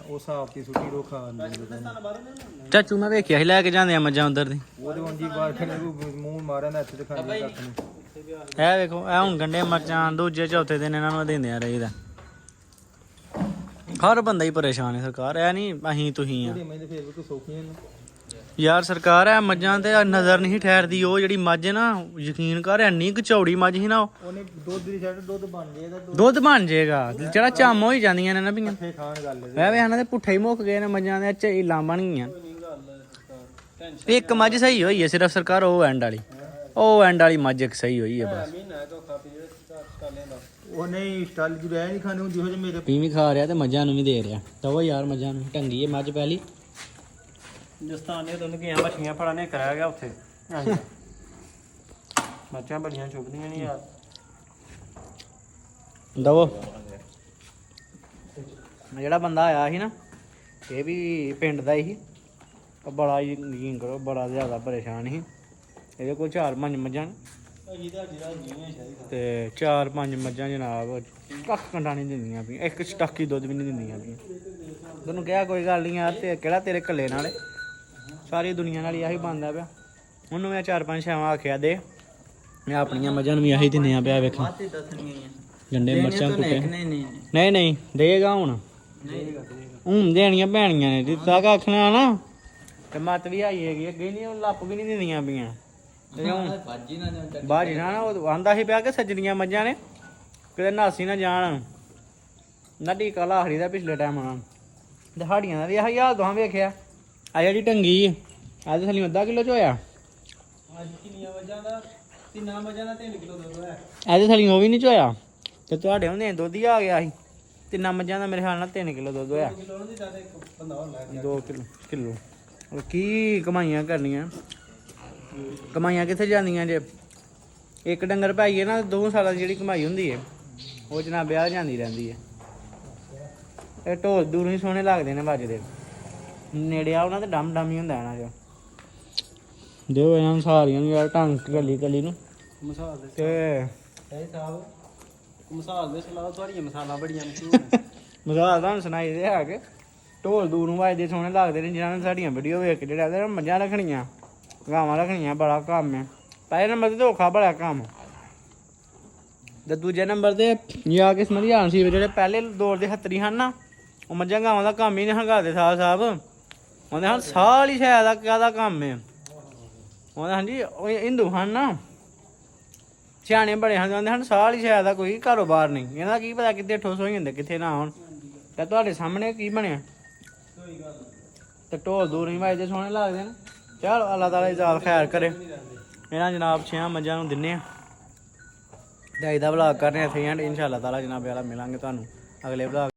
A: ਉਹ ਸਾਫ ਦੀ ਸੁੱਟੀ ਰੋ ਖਾ ਚਾਚੂ ਮੈਂ ਵੇਖਿਆ ਸੀ ਲੈ ਕੇ ਜਾਂਦੇ ਆ ਮੱਝਾਂ ਉਧਰ ਦੀ ਉਹਦੇ ਵੰਜੀ ਬਾਹਰ ਖੜੇ ਮੂੰਹ ਮਾਰਿਆ ਨਾ ਇੱਥੇ ਤੇ ਖਾਂਦੇ ਕੱਖ ਨਹੀਂ ਇਹ ਵੇਖੋ ਇਹ ਹੁਣ ਗੰਡੇ ਮਰਚਾਂ ਦੂਜੇ ਚੌਥੇ ਦਿਨ ਇਹਨਾਂ ਨੂੰ ਦਿੰਦੇ ਆ ਰਹੀਦਾ ਹਰ ਬੰਦਾ ਹੀ ਪਰੇਸ਼ਾਨ ਹੈ ਸਰਕਾਰ ਇਹ ਨਹੀਂ ਅਸੀਂ ਤੁਸੀਂ ਆ ਯਾਰ ਸਰਕਾਰ ਐ ਮੱਝਾਂ ਤੇ ਨਜ਼ਰ ਨਹੀਂ ਠਹਿਰਦੀ ਉਹ ਜਿਹੜੀ ਮੱਝ ਨਾ ਯਕੀਨ ਕਰ ਇੰਨੀ ਕੁ ਚੌੜੀ ਮੱਝ ਸੀ ਨਾ ਉਹਨੇ ਦੁੱਧ ਬਣ ਜਾਏਗਾ ਜਿਹੜਾ ਚੰਮ ਹੋ ਹੀ ਜਾਂਦੀਆਂ ਨੇ ਨਾ ਵੀ ਵੈ ਵੇ ਇਹਨਾਂ ਦੇ ਪੁੱਠੇ ਹੀ ਮੁੱਕ ਗਏ ਨੇ ਮੱਝਾਂ ਦੇ ਝੀਲਾਂ ਬਣ ਗਈਆਂ ਇੱਕ ਮੱਝ ਸਹੀ ਹੋਈ ਹੈ ਸਿਰਫ ਸਰਕਾਰ ਉਹ ਐਂਡ ਵਾਲੀ ਮੱਝ ਇੱਕ ਸਹੀ ਹੋਈ ਹੈ ਬਸ ਉਹ ਨਹੀਂ ਸਟਾਲ ਜੁ ਰਹਿ ਨਹੀਂ ਖਾਣੇ ਜਿਹੋ ਜਿਹੇ ਮੇਰੇ ਪੀ ਵੀ ਖਾ ਰਿਹਾ ਤੇ ਮੱਝਾਂ ਨੂੰ ਵੀ ਦੇ ਰਿਹਾ ਤਵੋ ਯਾਰ ਮੱਝਾਂ ਨੂੰ ਢੰਗੀ ਹੈ ਮੱਝ ਪਹਿਲੀ ਜਸਤਾਨੇ ਤੋਂ ਗਿਆ ਮੱਛੀਆਂ ਫੜਾਣੇ ਕਰਾਇਆ ਗਿਆ ਉੱਥੇ ਮੱਛਾਂ ਬੜੀਆਂ ਚੁੱਕਦੀਆਂ ਨਹੀਂ ਯਾਰ ਦਵੋ ਜਿਹੜਾ ਬੰਦਾ ਆਇਆ ਸੀ ਨਾ ਇਹ ਵੀ ਪਿੰਡ ਦਾ ਹੀ ਬੜਾ ਯਕੀਨ ਕਰੋ ਬੜਾ ਜ਼ਿਆਦਾ ਪਰੇਸ਼ਾਨ ਸੀ ਇਹਦੇ ਕੋਲ 4-5 ਮੱਝਾਂ ਤੇ 4-5 ਮੱਝਾਂ ਜਨਾਬ ਕੱਖ ਕੰਡਾ ਨਹੀਂ ਦਿੰਦੀਆਂ ਪਈਆਂ ਇੱਕ ਸਟਾਕੀ ਦੁੱਧ ਵੀ ਨਹੀਂ ਦਿੰਦੀਆਂ ਪਈਆਂ ਤੈਨੂੰ ਕਿਹਾ ਕੋਈ ਗੱਲ ਨਹੀਂ ਯਾਰ ਤੇ ਕਿਹੜਾ ਤੇਰੇ ਇਕੱਲੇ ਨਾਲ ਸਾਰੀ ਦੁਨੀਆ ਨਾਲ ਹੀ ਆਹੀ ਬਣਦਾ ਪਿਆ ਉਹਨੂੰ ਮੈਂ 4-5 ਛਾਵਾਂ ਆਖਿਆ ਦੇ ਮੈਂ ਆਪਣੀਆਂ ਮੱਝਾਂ ਨੂੰ ਵੀ ਆਹੀ ਦਿੰਦੇ ਆ ਪਿਆ ਵੇਖਾਂ ਗੰਡੇ ਮਰਚਾਂ ਕੁੱਟੇ ਨਹੀਂ ਦੇਗਾ ਹੁਣ ਦੇਣੀਆਂ ਭੈਣੀਆਂ ਨੇ ਦਿੱਤਾ ਆਖਣਾ ਨਾ ਤੇ ਮੱਤ ਵੀ ਆਈ ਹੈਗੀ ਅੱਗੇ ਨਹੀਂ ਲੱਪ ਵੀ ਨਹੀਂ ਦਿੰਦੀਆਂ ਪਈਆਂ ਬਾਜੀ ਨਾ ਉਹ ਆਂਦਾ ਸੀ ਪਿਆ ਕਿ ਸੱਜਣੀਆਂ ਮੱਝਾਂ ਨੇ ਕਿਤੇ ਨਾਸੀ ਨਾ ਜਾਣ ਨਾ ਟੀਕਾ ਲਾਹੜੀ ਦਾ ਪਿਛਲੇ ਟਾਈਮ ਆ ਦਿਹਾੜੀਆਂ ਦਾ ਵੀ ਆਹੀ ਹਾਲ ਦੋਹਾਂ ਵੇਖਿਆ ਆ ਜਿਹੜੀ ਢੰਗੀ ਅੱਜ ਥਲੀ ਅੱਧਾ ਕਿਲੋ ਚ ਹੋਇਆ ਅੱਜ ਕਿੰਨੀਆਂ ਮੱਝਾਂ ਦਾ 3 ਮੱਝਾਂ ਦਾ 3 ਕਿਲੋ ਦੁੱਧ ਹੋਇਆ ਅੱਜ ਥਲੀ ਉਹ ਵੀ ਨਹੀਂ ਚੋਇਆ ਤੇ ਤੁਹਾਡੇ ਹੁੰਦੇ ਦੁੱਧ ਹੀ ਆ ਗਿਆ ਸੀ 3 ਮੱਝਾਂ ਦਾ ਮੇਰੇ ਖਿਆਲ ਨਾਲ 3 ਕਿਲੋ ਦੁੱਧ ਹੋਇਆ 2 ਕਿਲੋ ਕੀ ਕਮਾਈਆਂ ਕਰਨੀਆਂ ਕਮਾਈਆਂ ਕਿੱਥੇ ਜਾਂਦੀਆਂ ਜੇ ਇੱਕ ਡੰਗਰ ਪਾਈਏ ਨਾ 2 ਸਾਲਾਂ ਦੀ ਜਿਹੜੀ ਕਮਾਈ ਹੁੰਦੀ ਹੈ ਉਹ ਜਨਾਬ ਵਿਆਹ ਜਾਂਦੀ ਰਹਿੰਦੀ ਹੈ ਇਹ ਢੋਲ ਦੂਰ ਹੀ ਸੋਹਣੇ ਲੱਗਦੇ ਨੇ ਵੱਜਦੇ। ਨੇੜੇ ਆ ਉਹਨਾਂ ਤੇ ਡਮ ਡਮ ਹੀ ਹੁੰਦਾ ਇਹਨਾਂ ਚ। ਦਿਓ ਇਹਨਾਂ ਨੂੰ ਸਾਰੀਆਂ ਨੂੰ ਯਾਰ ਢੰਗ ਕੱਲੀ ਕੱਲੀ ਨੂੰ
B: ਮਸਾਲ ਦੇ
A: ਤੇ
B: ਸਹੀ ਸਾਹਿਬ ਮਸਾਲ ਦੇ ਸਲਾਹ ਤੁਹਾਡੀਆਂ ਮਸਾਲਾ ਬੜੀਆਂ ਮਸ਼ਹੂਰ ਨੇ।
A: ਮਜ਼ਾਕ ਤੁਹਾਨੂੰ ਸੁਣਾਈ ਦੇ ਆ ਕੇ ਢੋਲ ਦੂਰ ਨੂੰ ਵੱਜਦੇ ਸੋਹਣੇ ਲੱਗਦੇ ਨੇ। ਜਿਹਨਾਂ ਨੇ ਸਾਡੀਆਂ ਵੀਡੀਓ ਵੇਖ ਕੇ ਜਿਹੜੇ ਆਖਦੇ ਨੇ ਮੱਝਾਂ ਰੱਖਣੀਆਂ ਗਾਵਾਂ ਰੱਖਣੀਆਂ ਬੜਾ ਕੰਮ ਹੈ। ਪਹਿਲੇ ਨੰਬਰ ਤੇ ਧੋਖਾ ਬੜਾ ਕੰਮ ਤੇ ਦੂਜੇ ਨੰਬਰ ਤੇ ਯਾ ਕਿਸਮਤ ਧਿਆਨ ਸੀ ਜਿਹੜੇ ਪਹਿਲੇ ਦੌਰ ਦੇ ਹੱਤਰੀ ਹਨ ਨਾ ਉਹ ਮੱਝਾਂ ਗਾਵਾਂ ਦਾ ਕੰਮ ਹੀ ਨਹੀਂ ਹੰਗਾਦੇ ਸਾਹਿਬ ਉਹਦੇ ਹਨ ਸਾਲ ਹੀ ਸ਼ਾਇਦ ਦਾ ਕਾਹਦਾ ਕੰਮ ਹੈ ਉਹਦੇ ਹਾਂਜੀ ਉਹ ਹਿੰਦੂ ਹਨ ਨਾ ਸਿਆਣੇ ਬੜੇ ਹਨ ਕਹਿੰਦੇ ਹਨ ਸਾਲ ਹੀ ਸ਼ਾਇਦ ਦਾ ਕੋਈ ਕਾਰੋਬਾਰ ਨਹੀਂ ਇਹਦਾ ਕੀ ਪਤਾ ਕਿੱਥੇ ਠੋਸ ਹੋਈ ਜਾਂਦੇ ਕਿੱਥੇ ਨਾ ਹੋਣ। ਤੇ ਤੁਹਾਡੇ ਸਾਹਮਣੇ ਕੀ ਬਣਿਆ ਤੇ ਢੋਲ ਦੂਰ ਨਹੀਂ ਵੱਜਦੇ ਸੋਹਣੇ ਲੱਗਦੇ ਨੇ। ਚਲ ਅੱਲਾਹ ਤਾਲਾ ਇਜਾਜ਼ਤ ਖੈਰ ਕਰੇ। ਇਹਨਾਂ ਜਨਾਬ 6 ਮੱਝਾਂ ਨੂੰ ਦਿੰਨੇ ਆ ਤੇ ਅੱਜ ਦਾ ਵਲੌਗ ਕਰਨੇ ਇੱਥੇ ਐਂਡ ਇਨਸ਼ਾਅੱਲਾ ਤਾਲਾ ਜਨਾਬ ਵਾਲਾ ਮਿਲਾਂਗੇ ਤੁਹਾਨੂੰ ਅਗਲੇ ਵਲੌਗ